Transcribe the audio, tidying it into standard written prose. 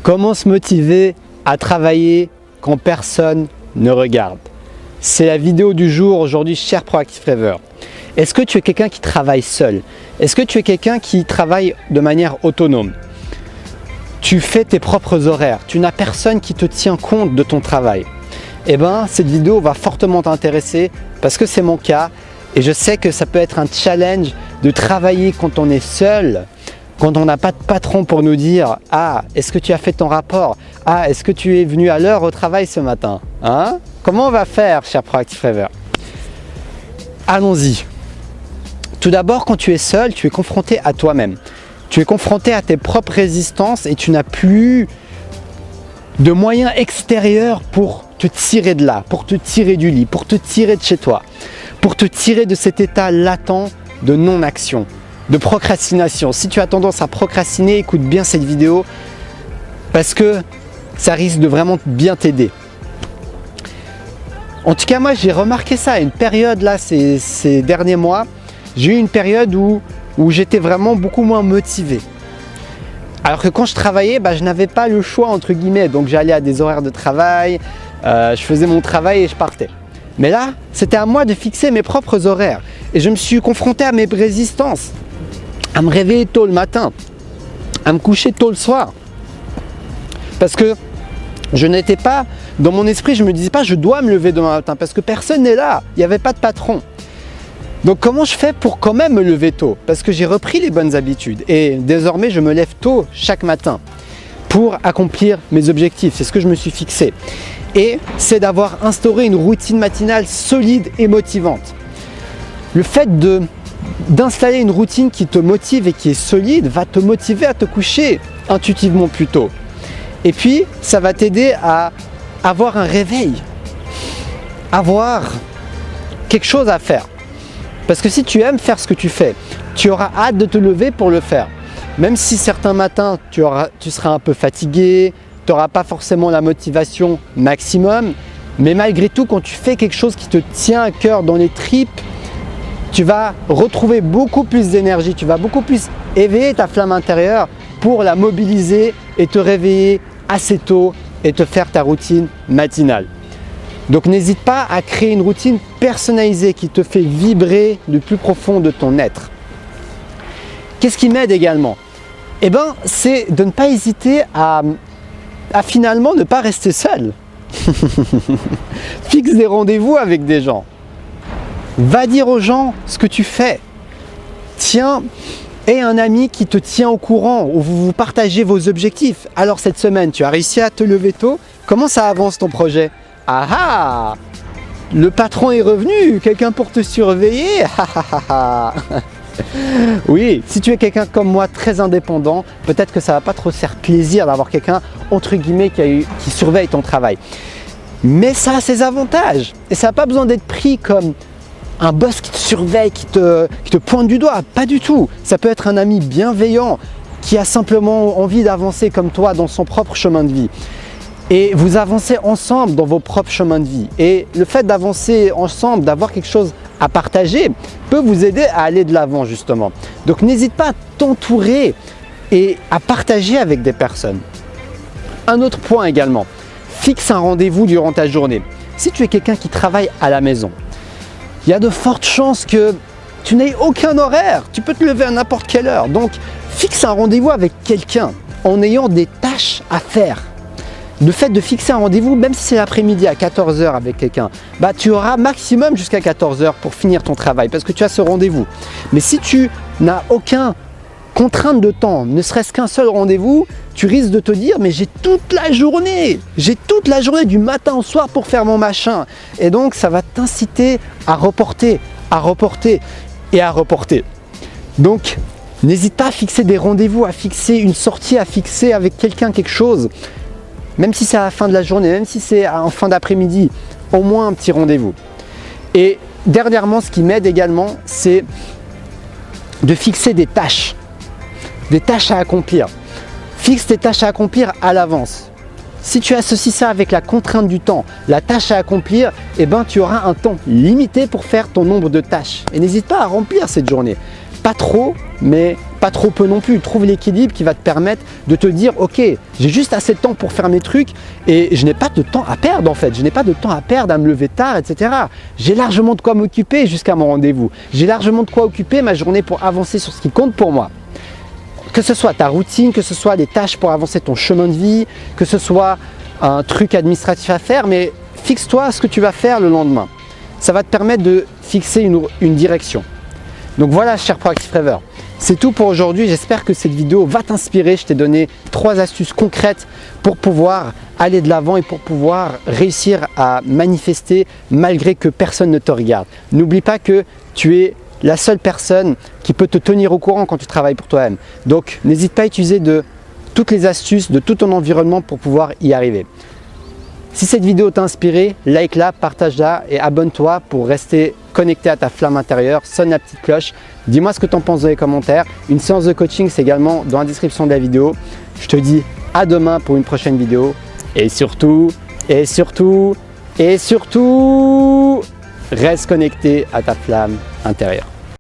Comment se motiver à travailler quand personne ne regarde? C'est la vidéo du jour aujourd'hui, cher Proactive Rêveur. Est-ce que tu es quelqu'un qui travaille seul? Est-ce que tu es quelqu'un qui travaille de manière autonome? Tu fais tes propres horaires, tu n'as personne qui te tient compte de ton travail. Eh bien, cette vidéo va fortement t'intéresser parce que c'est mon cas et je sais que ça peut être un challenge de travailler quand on est seul, quand on n'a pas de patron pour nous dire « Ah, est-ce que tu as fait ton rapport? Ah, est-ce que tu es venu à l'heure au travail ce matin? Hein? Comment on va faire, cher Proactive Rêveur ?» Allons-y. Tout d'abord, quand tu es seul, tu es confronté à toi-même. Tu es confronté à tes propres résistances et tu n'as plus de moyens extérieurs pour te tirer de là, pour te tirer du lit, pour te tirer de chez toi, pour te tirer de cet état latent de non-action, de procrastination. Si tu as tendance à procrastiner, écoute bien cette vidéo parce que ça risque de vraiment bien t'aider. En tout cas, moi j'ai remarqué ça à une période là, ces derniers mois, j'ai eu une période où j'étais vraiment beaucoup moins motivé. Alors que quand je travaillais, je n'avais pas le choix entre guillemets, donc j'allais à des horaires de travail, je faisais mon travail et je partais. Mais là, c'était à moi de fixer mes propres horaires et je me suis confronté à mes résistances, à me réveiller tôt le matin, à me coucher tôt le soir. Parce que je n'étais pas, dans mon esprit, je ne me disais pas je dois me lever demain matin parce que personne n'est là, il n'y avait pas de patron. Donc comment je fais pour quand même me lever tôt? Parce que j'ai repris les bonnes habitudes et désormais je me lève tôt chaque matin pour accomplir mes objectifs, c'est ce que je me suis fixé. Et c'est d'avoir instauré une routine matinale solide et motivante. Le fait d'installer une routine qui te motive et qui est solide va te motiver à te coucher intuitivement plus tôt. Et puis ça va t'aider à avoir un réveil, avoir quelque chose à faire. Parce que si tu aimes faire ce que tu fais, tu auras hâte de te lever pour le faire. Même si certains matins, tu seras un peu fatigué, tu n'auras pas forcément la motivation maximum, mais malgré tout, quand tu fais quelque chose qui te tient à cœur dans les tripes, tu vas retrouver beaucoup plus d'énergie, tu vas beaucoup plus éveiller ta flamme intérieure pour la mobiliser et te réveiller assez tôt et te faire ta routine matinale. Donc n'hésite pas à créer une routine personnalisée qui te fait vibrer du plus profond de ton être. Qu'est-ce qui m'aide également? Eh bien, c'est de ne pas hésiter à finalement ne pas rester seul. Fixe des rendez-vous avec des gens. Va dire aux gens ce que tu fais. Tiens, aie un ami qui te tient au courant, où vous partagez vos objectifs. Alors cette semaine, tu as réussi à te lever tôt. Comment ça avance ton projet? Ah ah! Le patron est revenu, quelqu'un pour te surveiller. Oui, si tu es quelqu'un comme moi, très indépendant, peut-être que ça va pas trop te faire plaisir d'avoir quelqu'un, entre guillemets, qui surveille ton travail. Mais ça a ses avantages. Et ça n'a pas besoin d'être pris comme un boss qui te surveille, qui te pointe du doigt. Pas du tout. Ça peut être un ami bienveillant qui a simplement envie d'avancer comme toi dans son propre chemin de vie. Et vous avancez ensemble dans vos propres chemins de vie. Et le fait d'avancer ensemble, d'avoir quelque chose à partager, peut vous aider à aller de l'avant justement. Donc n'hésite pas à t'entourer et à partager avec des personnes. Un autre point également, fixe un rendez-vous durant ta journée. Si tu es quelqu'un qui travaille à la maison, il y a de fortes chances que tu n'aies aucun horaire. Tu peux te lever à n'importe quelle heure. Donc fixe un rendez-vous avec quelqu'un en ayant des tâches à faire. Le fait de fixer un rendez-vous, même si c'est l'après-midi à 14 h avec quelqu'un, tu auras maximum jusqu'à 14 h pour finir ton travail parce que tu as ce rendez-vous. Mais si tu n'as aucune contrainte de temps, ne serait-ce qu'un seul rendez-vous, tu risques de te dire mais j'ai toute la journée du matin au soir pour faire mon machin. Et donc ça va t'inciter à reporter et à reporter. Donc n'hésite pas à fixer des rendez-vous, à fixer une sortie, à fixer avec quelqu'un quelque chose. Même si c'est à la fin de la journée, même si c'est en fin d'après-midi, au moins un petit rendez-vous. Et dernièrement, ce qui m'aide également, c'est de fixer des tâches à accomplir. Fixe tes tâches à accomplir à l'avance. Si tu associes ça avec la contrainte du temps, la tâche à accomplir, tu auras un temps limité pour faire ton nombre de tâches. Et n'hésite pas à remplir cette journée. Pas trop, mais pas trop peu non plus. Trouve l'équilibre qui va te permettre de te dire ok, j'ai juste assez de temps pour faire mes trucs et je n'ai pas de temps à perdre en fait. Je n'ai pas de temps à perdre à me lever tard, etc. J'ai largement de quoi m'occuper jusqu'à mon rendez-vous. J'ai largement de quoi occuper ma journée pour avancer sur ce qui compte pour moi. Que ce soit ta routine, que ce soit des tâches pour avancer ton chemin de vie, que ce soit un truc administratif à faire, mais fixe-toi ce que tu vas faire le lendemain. Ça va te permettre de fixer une direction. Donc voilà, cher Proactive Rêver, c'est tout pour aujourd'hui. J'espère que cette vidéo va t'inspirer. Je t'ai donné 3 astuces concrètes pour pouvoir aller de l'avant et pour pouvoir réussir à manifester malgré que personne ne te regarde. N'oublie pas que tu es la seule personne qui peut te tenir au courant quand tu travailles pour toi-même. Donc n'hésite pas à utiliser toutes les astuces de tout ton environnement pour pouvoir y arriver. Si cette vidéo t'a inspiré, like-la, partage-la et abonne-toi pour rester connecté à ta flamme intérieure. Sonne la petite cloche. Dis-moi ce que tu en penses dans les commentaires. Une séance de coaching, c'est également dans la description de la vidéo. Je te dis à demain pour une prochaine vidéo. Et surtout, reste connecté à ta flamme intérieure.